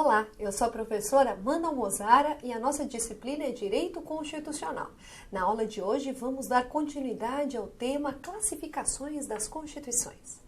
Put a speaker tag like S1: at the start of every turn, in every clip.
S1: Olá, eu sou a professora Amanda Almozara e a nossa disciplina é Direito Constitucional. Na aula de hoje vamos dar continuidade ao tema Classificações das Constituições.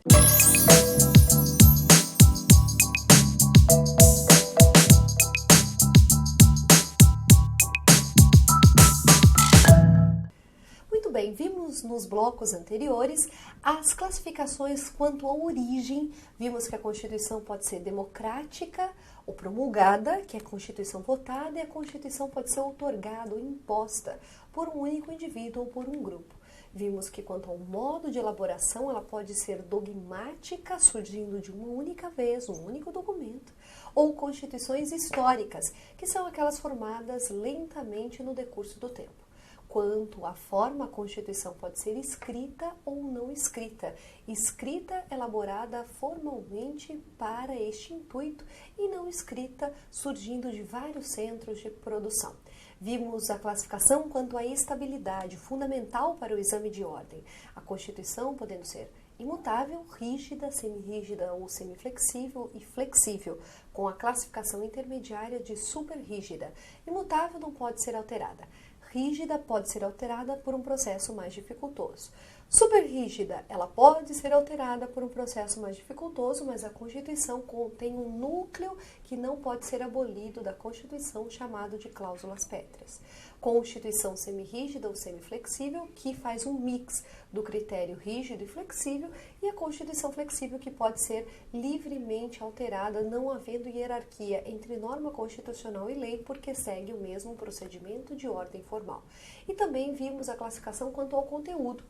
S1: Muito bem, vimos nos blocos anteriores as classificações quanto à origem. Vimos que a Constituição pode ser democrática ou promulgada, que é a Constituição votada, e a Constituição pode ser outorgada ou imposta por um único indivíduo ou por um grupo. Vimos que quanto ao modo de elaboração, ela pode ser dogmática, surgindo de uma única vez, um único documento, ou constituições históricas, que são aquelas formadas lentamente no decurso do tempo. Quanto à forma, a Constituição pode ser escrita ou não escrita. Escrita, elaborada formalmente para este intuito, e não escrita, surgindo de vários centros de produção. Vimos a classificação quanto à estabilidade, fundamental para o exame de ordem. A Constituição podendo ser imutável, rígida, semirrígida ou semiflexível e flexível, com a classificação intermediária de superrígida. Imutável não pode ser alterada. Rígida pode ser alterada por um processo mais dificultoso. Superrígida, ela pode ser alterada por um processo mais dificultoso, mas a Constituição contém um núcleo que não pode ser abolido da Constituição, chamado de cláusulas pétreas. Constituição semirrígida ou semiflexível, que faz um mix do critério rígido e flexível, e a Constituição flexível, que pode ser livremente alterada, não havendo hierarquia entre norma constitucional e lei, porque segue o mesmo procedimento de ordem formal. E também vimos a classificação quanto ao conteúdo.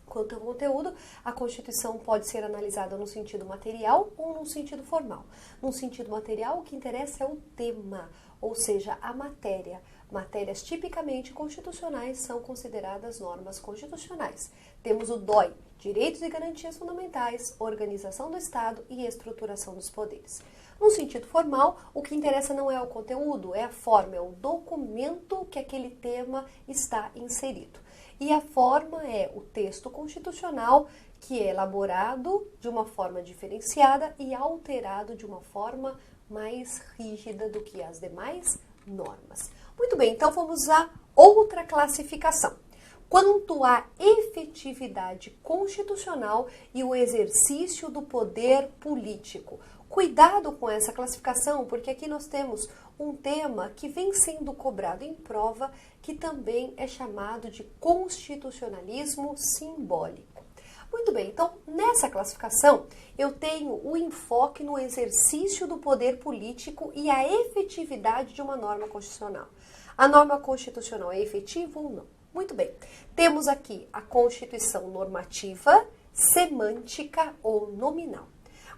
S1: Quanto ao conteúdo, a Constituição pode ser analisada no sentido material ou no sentido formal. No sentido material, o que interessa é o tema, ou seja, a matéria. Matérias tipicamente constitucionais são consideradas normas constitucionais. Temos o DOI, Direitos e Garantias Fundamentais, Organização do Estado e Estruturação dos Poderes. No sentido formal, o que interessa não é o conteúdo, é a forma, é o documento que aquele tema está inserido. E a forma é o texto constitucional, que é elaborado de uma forma diferenciada e alterado de uma forma mais rígida do que as demais normas. Muito bem, então vamos a outra classificação. Quanto à efetividade constitucional e o exercício do poder político. Cuidado com essa classificação, porque aqui nós temos um tema que vem sendo cobrado em prova, que também é chamado de constitucionalismo simbólico. Muito bem, então nessa classificação eu tenho o enfoque no exercício do poder político e a efetividade de uma norma constitucional. A norma constitucional é efetiva ou não? Muito bem, temos aqui a Constituição normativa, semântica ou nominal.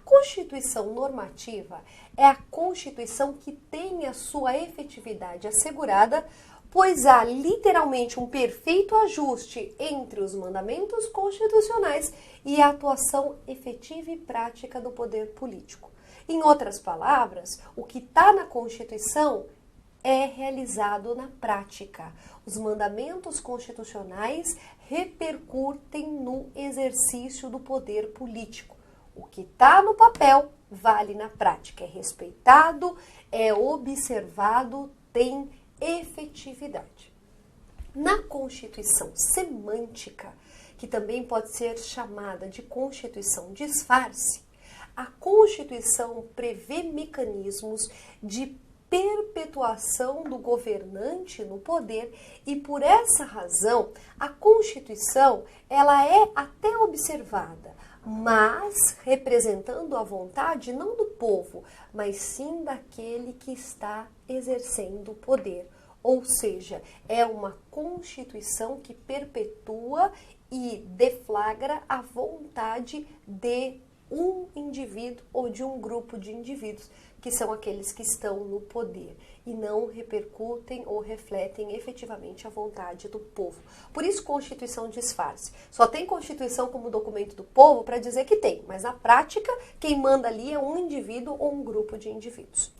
S1: Constituição normativa é a Constituição que tem a sua efetividade assegurada, pois há literalmente um perfeito ajuste entre os mandamentos constitucionais e a atuação efetiva e prática do poder político. Em outras palavras, o que está na Constituição é realizado na prática. Os mandamentos constitucionais repercutem no exercício do poder político. O que está no papel vale na prática, é respeitado, é observado, tem efetividade. Na Constituição semântica, que também pode ser chamada de Constituição disfarce, a Constituição prevê mecanismos de perpetuação do governante no poder e, por essa razão, a Constituição ela é até observada, mas representando a vontade não do povo, mas sim daquele que está exercendo o poder. Ou seja, é uma Constituição que perpetua e deflagra a vontade de um indivíduo ou de um grupo de indivíduos, que são aqueles que estão no poder e não repercutem ou refletem efetivamente a vontade do povo. Por isso, Constituição disfarce. Só tem Constituição como documento do povo para dizer que tem, mas na prática, quem manda ali é um indivíduo ou um grupo de indivíduos.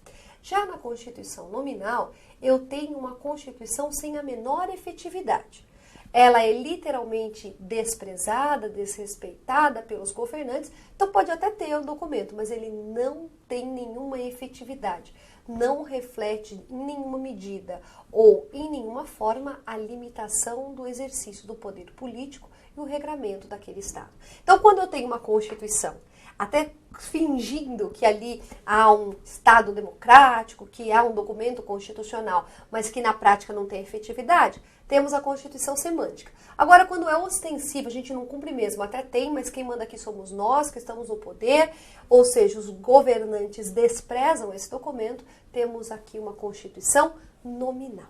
S1: Já na Constituição nominal, eu tenho uma Constituição sem a menor efetividade. ela é literalmente desprezada, desrespeitada pelos governantes, então pode até ter o documento, mas ele não tem nenhuma efetividade, não reflete em nenhuma medida ou em nenhuma forma a limitação do exercício do poder político e o regramento daquele Estado. Então, quando eu tenho uma Constituição, até fingindo que ali há um Estado democrático, que há um documento constitucional, mas que na prática não tem efetividade, temos a Constituição semântica. Agora, quando é ostensiva, a gente não cumpre mesmo, até tem, mas quem manda aqui somos nós, que estamos no poder, ou seja, os governantes desprezam esse documento, temos aqui uma Constituição nominal.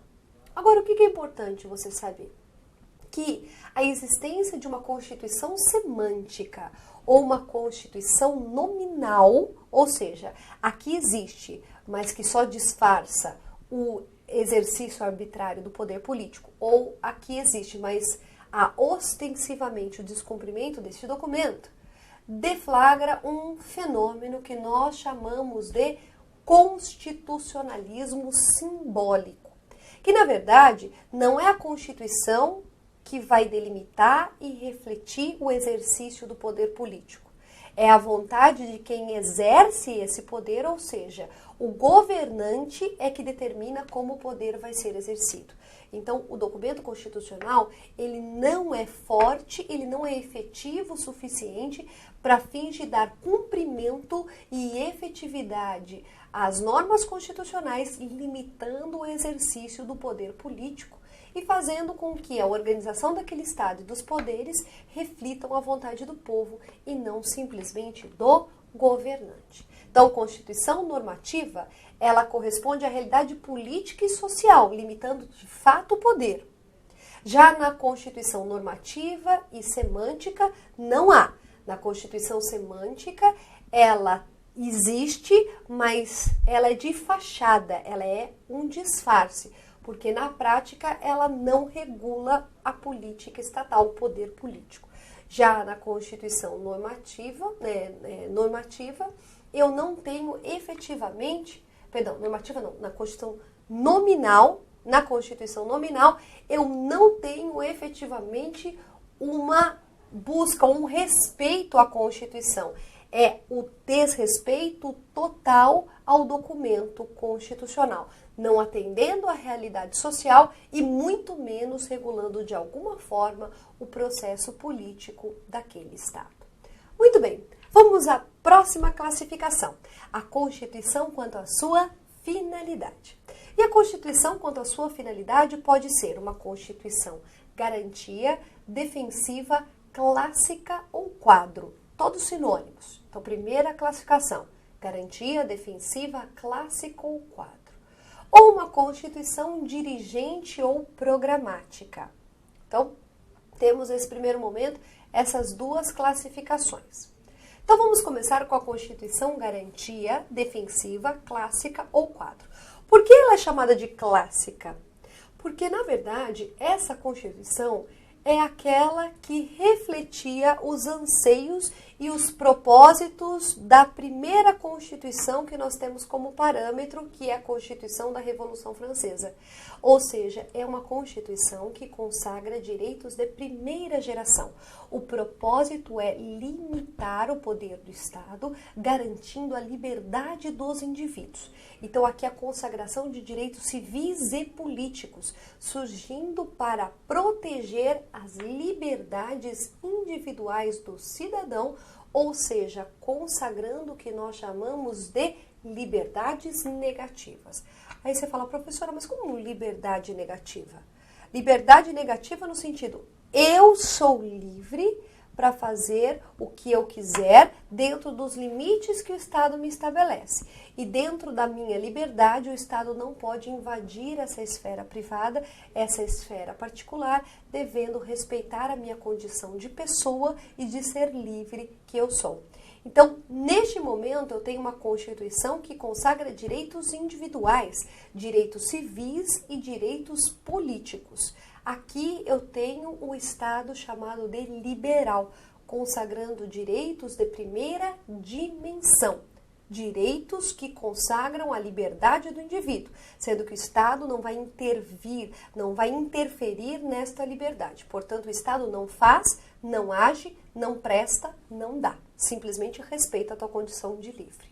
S1: Agora, o que é importante você saber? Que a existência de uma Constituição semântica ou uma Constituição nominal, ou seja, aqui existe, mas que só disfarça o exercício arbitrário do poder político, ou aqui existe, mas há ostensivamente o descumprimento deste documento, deflagra um fenômeno que nós chamamos de constitucionalismo simbólico, que na verdade não é a Constituição que vai delimitar e refletir o exercício do poder político. É a vontade de quem exerce esse poder, ou seja, o governante é que determina como o poder vai ser exercido. Então, o documento constitucional, ele não é forte, ele não é efetivo o suficiente para fins de dar cumprimento e efetividade às normas constitucionais, limitando o exercício do poder político e fazendo com que a organização daquele Estado e dos poderes reflitam a vontade do povo e não simplesmente do governante. Então, Constituição normativa, ela corresponde à realidade política e social, limitando de fato o poder. Já na Constituição normativa e semântica, não há. Na Constituição semântica, ela existe, mas ela é de fachada, ela é um disfarce, porque na prática ela não regula a política estatal, o poder político. Já na Constituição normativa, eu não tenho efetivamente, normativa não, na Constituição nominal, eu não tenho efetivamente uma busca, um respeito à Constituição. É o desrespeito total ao documento constitucional, não atendendo à realidade social e muito menos regulando de alguma forma o processo político daquele Estado. Muito bem, vamos à próxima classificação, a Constituição quanto à sua finalidade. E a Constituição quanto à sua finalidade pode ser uma Constituição garantia, defensiva, clássica ou quadro, todos sinônimos. Então, primeira classificação, garantia, defensiva, clássica ou quadro. Ou uma Constituição dirigente ou programática. Então, temos nesse primeiro momento essas duas classificações. Então, vamos começar com a Constituição garantia, defensiva, clássica ou quadro. Por que ela é chamada de clássica? Porque, na verdade, essa Constituição é aquela que refletia os anseios e os propósitos da primeira Constituição que nós temos como parâmetro, que é a Constituição da Revolução Francesa. Ou seja, é uma Constituição que consagra direitos de primeira geração. O propósito é limitar o poder do Estado, garantindo a liberdade dos indivíduos. Então, aqui a consagração de direitos civis e políticos, surgindo para proteger as liberdades individuais do cidadão, ou seja, consagrando o que nós chamamos de liberdades negativas. Aí você fala, professora, mas como liberdade negativa? Liberdade negativa no sentido, eu sou livre para fazer o que eu quiser dentro dos limites que o Estado me estabelece. E dentro da minha liberdade, o Estado não pode invadir essa esfera privada, essa esfera particular, devendo respeitar a minha condição de pessoa e de ser livre que eu sou. Então, neste momento, eu tenho uma Constituição que consagra direitos individuais, direitos civis e direitos políticos. Aqui eu tenho o Estado chamado de liberal, consagrando direitos de primeira dimensão. direitos que consagram a liberdade do indivíduo, sendo que o Estado não vai intervir, não vai interferir nesta liberdade. Portanto, o Estado não faz, não age, não presta, não dá. Simplesmente respeita a tua condição de livre.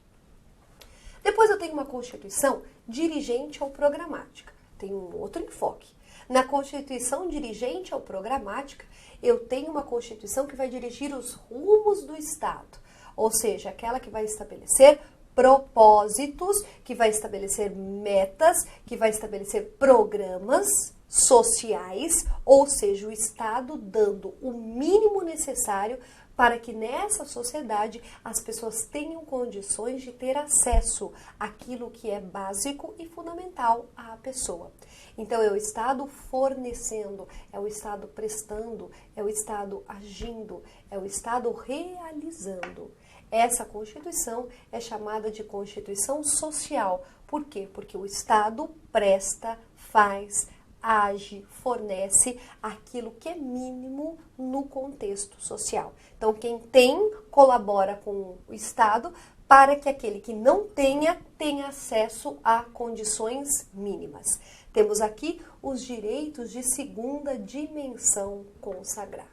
S1: Depois eu tenho uma Constituição dirigente ou programática. Tem um outro enfoque. Na Constituição dirigente ou programática, eu tenho uma Constituição que vai dirigir os rumos do Estado, ou seja, aquela que vai estabelecer propósitos, que vai estabelecer metas, que vai estabelecer programas sociais, ou seja, o Estado dando o mínimo necessário para que nessa sociedade as pessoas tenham condições de ter acesso àquilo que é básico e fundamental à pessoa. Então, é o Estado fornecendo, é o Estado prestando, é o Estado agindo, é o Estado realizando. Essa Constituição é chamada de Constituição Social. Por quê? Porque o Estado presta, faz, age, fornece aquilo que é mínimo no contexto social. Então, quem tem, colabora com o Estado para que aquele que não tenha acesso a condições mínimas. Temos aqui os direitos de segunda dimensão consagrado.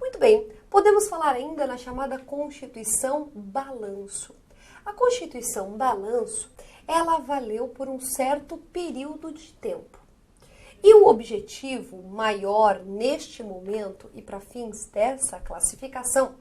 S1: Muito bem, podemos falar ainda na chamada Constituição Balanço. A Constituição Balanço, ela valeu por um certo período de tempo. E o objetivo maior neste momento e para fins dessa classificação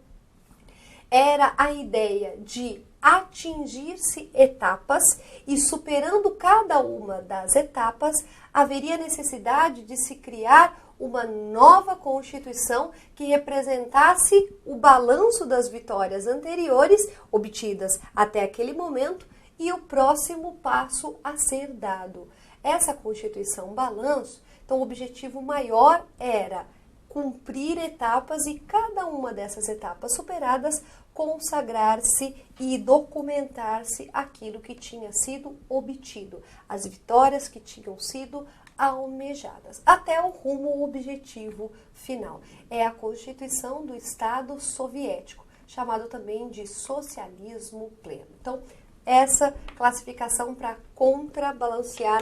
S1: era a ideia de atingir-se etapas e superando cada uma das etapas, haveria necessidade de se criar uma nova Constituição que representasse o balanço das vitórias anteriores obtidas até aquele momento e o próximo passo a ser dado. Essa Constituição Balanço, então o objetivo maior era cumprir etapas e cada uma dessas etapas superadas, consagrar-se e documentar-se aquilo que tinha sido obtido, as vitórias que tinham sido almejadas, até o rumo objetivo final. É a Constituição do Estado Soviético, chamado também de socialismo pleno. Então, essa classificação para contrabalancear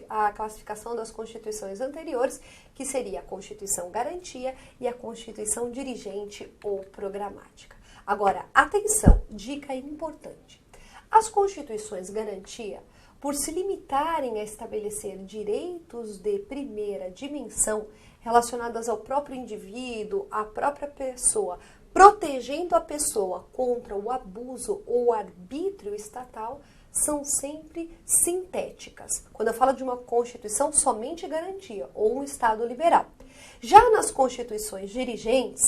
S1: a classificação das constituições anteriores, que seria a Constituição Garantia e a Constituição Dirigente ou Programática. Agora, atenção, dica importante. As Constituições Garantia, por se limitarem a estabelecer direitos de primeira dimensão relacionadas ao próprio indivíduo, à própria pessoa, protegendo a pessoa contra o abuso ou arbítrio estatal, são sempre sintéticas. Quando eu falo de uma Constituição somente garantia ou um Estado liberal. Já nas Constituições dirigentes,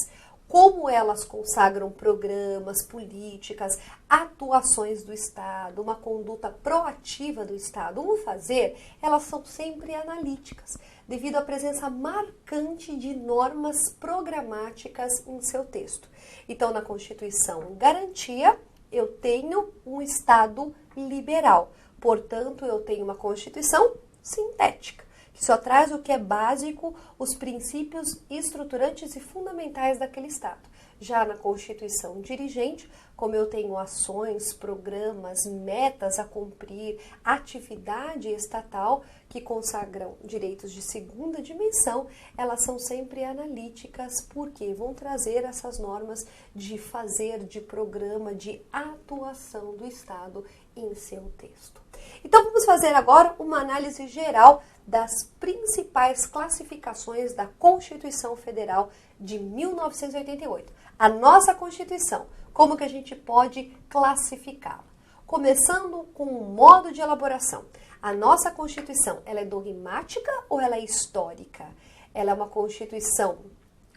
S1: como elas consagram programas, políticas, atuações do Estado, uma conduta proativa do Estado, um fazer, elas são sempre analíticas, devido à presença marcante de normas programáticas em seu texto. Então, na Constituição Garantia, eu tenho um Estado liberal. Portanto, eu tenho uma Constituição sintética, que só traz o que é básico, os princípios estruturantes e fundamentais daquele Estado. Já na Constituição Dirigente, como eu tenho ações, programas, metas a cumprir, atividade estatal que consagram direitos de segunda dimensão, elas são sempre analíticas, porque vão trazer essas normas de fazer, de programa, de atuação do Estado em seu texto. Então, vamos fazer agora uma análise geral das principais classificações da Constituição Federal de 1988. A nossa Constituição, como que a gente pode classificá-la? Começando com o modo de elaboração. A nossa Constituição, ela é dogmática ou ela é histórica? Ela é uma Constituição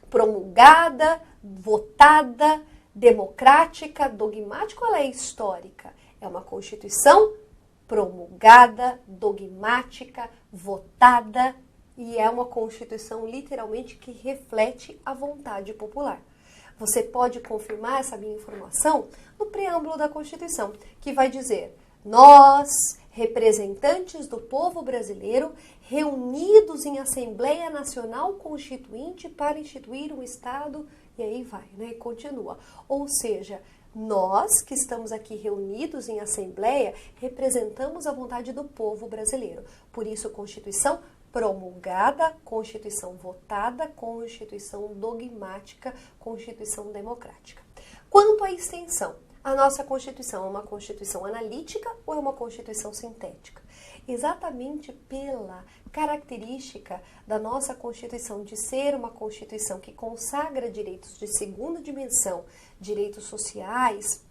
S1: promulgada, votada, democrática, dogmática ou ela é histórica? É uma Constituição promulgada, dogmática, votada, e é uma Constituição literalmente que reflete a vontade popular. Você pode confirmar essa minha informação no preâmbulo da Constituição, que vai dizer: nós, representantes do povo brasileiro, reunidos em Assembleia Nacional Constituinte para instituir um Estado, e aí vai, né? E continua. Ou seja, Nós, que estamos aqui reunidos em assembleia, representamos a vontade do povo brasileiro. Por isso, Constituição promulgada, Constituição votada, Constituição dogmática, Constituição democrática. Quanto à extensão, a nossa Constituição é uma Constituição analítica ou é uma Constituição sintética? Exatamente pela característica da nossa Constituição de ser uma Constituição que consagra direitos de segunda dimensão, direitos sociais,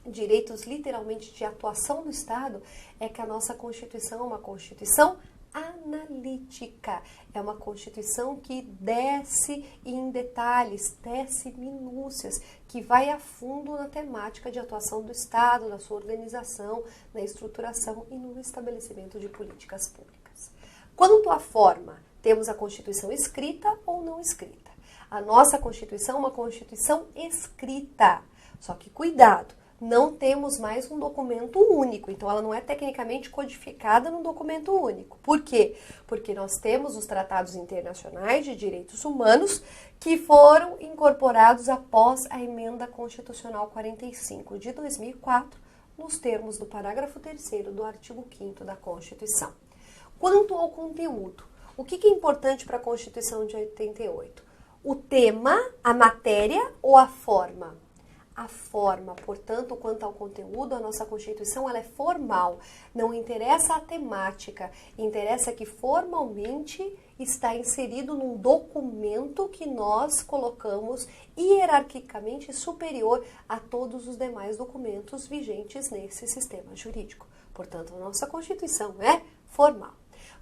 S1: direitos literalmente de atuação do Estado, é que a nossa Constituição é uma Constituição analítica. É uma Constituição que desce em detalhes, desce minúcias, que vai a fundo na temática de atuação do Estado, na sua organização, na estruturação e no estabelecimento de políticas públicas. Quanto à forma, temos a Constituição escrita ou não escrita. A nossa Constituição é uma Constituição escrita, só que cuidado, não temos mais um documento único, então ela não é tecnicamente codificada num documento único. Por quê? Porque nós temos os tratados internacionais de direitos humanos que foram incorporados após a emenda constitucional 45 de 2004, nos termos do parágrafo 3º do artigo 5º da Constituição. Quanto ao conteúdo, o que é importante para a Constituição de 88? O tema, a matéria ou a forma? A forma, portanto, quanto ao conteúdo, a nossa Constituição ela é formal, não interessa a temática, interessa que formalmente está inserido num documento que nós colocamos hierarquicamente superior a todos os demais documentos vigentes nesse sistema jurídico. Portanto, a nossa Constituição é formal.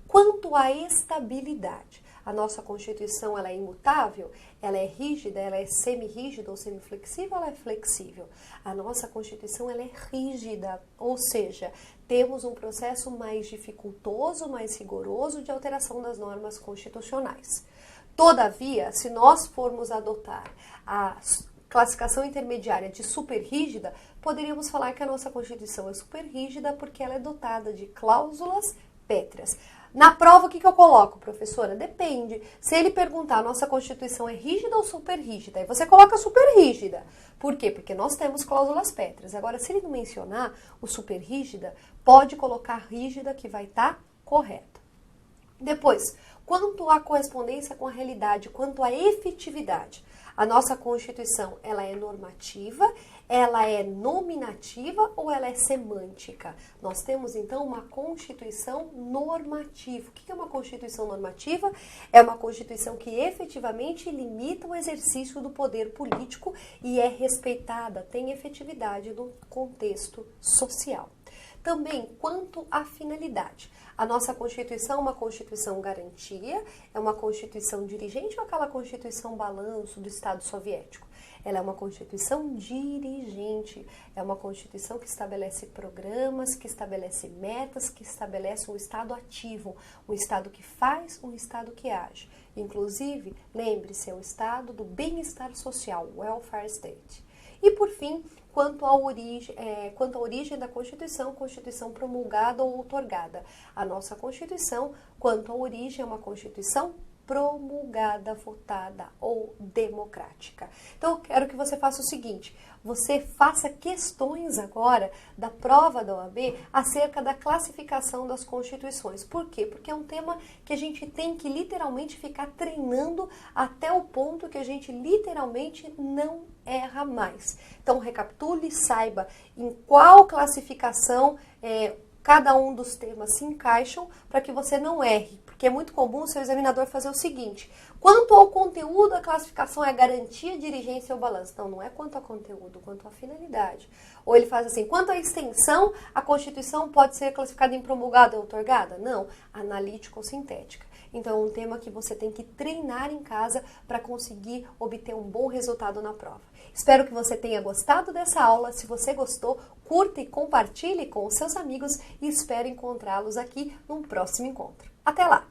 S1: Quanto à estabilidade, a nossa Constituição ela é imutável, ela é rígida, ela é semi-rígida ou semiflexível, ela é flexível. A nossa Constituição ela é rígida, ou seja, temos um processo mais dificultoso, mais rigoroso de alteração das normas constitucionais. Todavia, se nós formos adotar a classificação intermediária de super rígida, poderíamos falar que a nossa Constituição é super rígida porque ela é dotada de cláusulas pétreas. Na prova, o que eu coloco, professora? Depende. Se ele perguntar, a nossa Constituição é rígida ou super rígida? Aí você coloca super rígida. Por quê? Porque nós temos cláusulas pétreas. Agora, se ele não mencionar o super rígida, pode colocar rígida que vai estar correto. Depois, quanto à correspondência com a realidade, quanto à efetividade, a nossa Constituição, ela é normativa, ela é nominativa ou ela é semântica? Nós temos, então, uma Constituição normativa. O que é uma Constituição normativa? É uma Constituição que efetivamente limita o exercício do poder político e é respeitada, tem efetividade no contexto social. Também, quanto à finalidade, a nossa Constituição é uma Constituição garantia, é uma Constituição dirigente ou aquela Constituição balanço do Estado soviético? Ela é uma Constituição dirigente, é uma Constituição que estabelece programas, que estabelece metas, que estabelece um Estado ativo, um Estado que faz, um Estado que age. Inclusive, lembre-se, é o Estado do bem-estar social, welfare state. E, por fim, quanto à origem da Constituição, Constituição promulgada ou outorgada. A nossa Constituição, quanto à origem, é uma Constituição promulgada, votada ou democrática. Então, eu quero que você faça o seguinte, você faça questões agora da prova da OAB acerca da classificação das constituições. Por quê? Porque é um tema que a gente tem que literalmente ficar treinando até o ponto que a gente literalmente não erra mais. Então, recapitule, saiba em qual classificação cada um dos temas se encaixam para que você não erre. Porque é muito comum o seu examinador fazer o seguinte, quanto ao conteúdo, a classificação é garantia, dirigência ou balanço. Não, não é quanto ao conteúdo, quanto à finalidade. Ou ele faz assim, quanto à extensão, a Constituição pode ser classificada em promulgada ou outorgada? Não, analítica ou sintética. Então, é um tema que você tem que treinar em casa para conseguir obter um bom resultado na prova. Espero que você tenha gostado dessa aula. Se você gostou, curta e compartilhe com os seus amigos e espero encontrá-los aqui num próximo encontro. Até lá!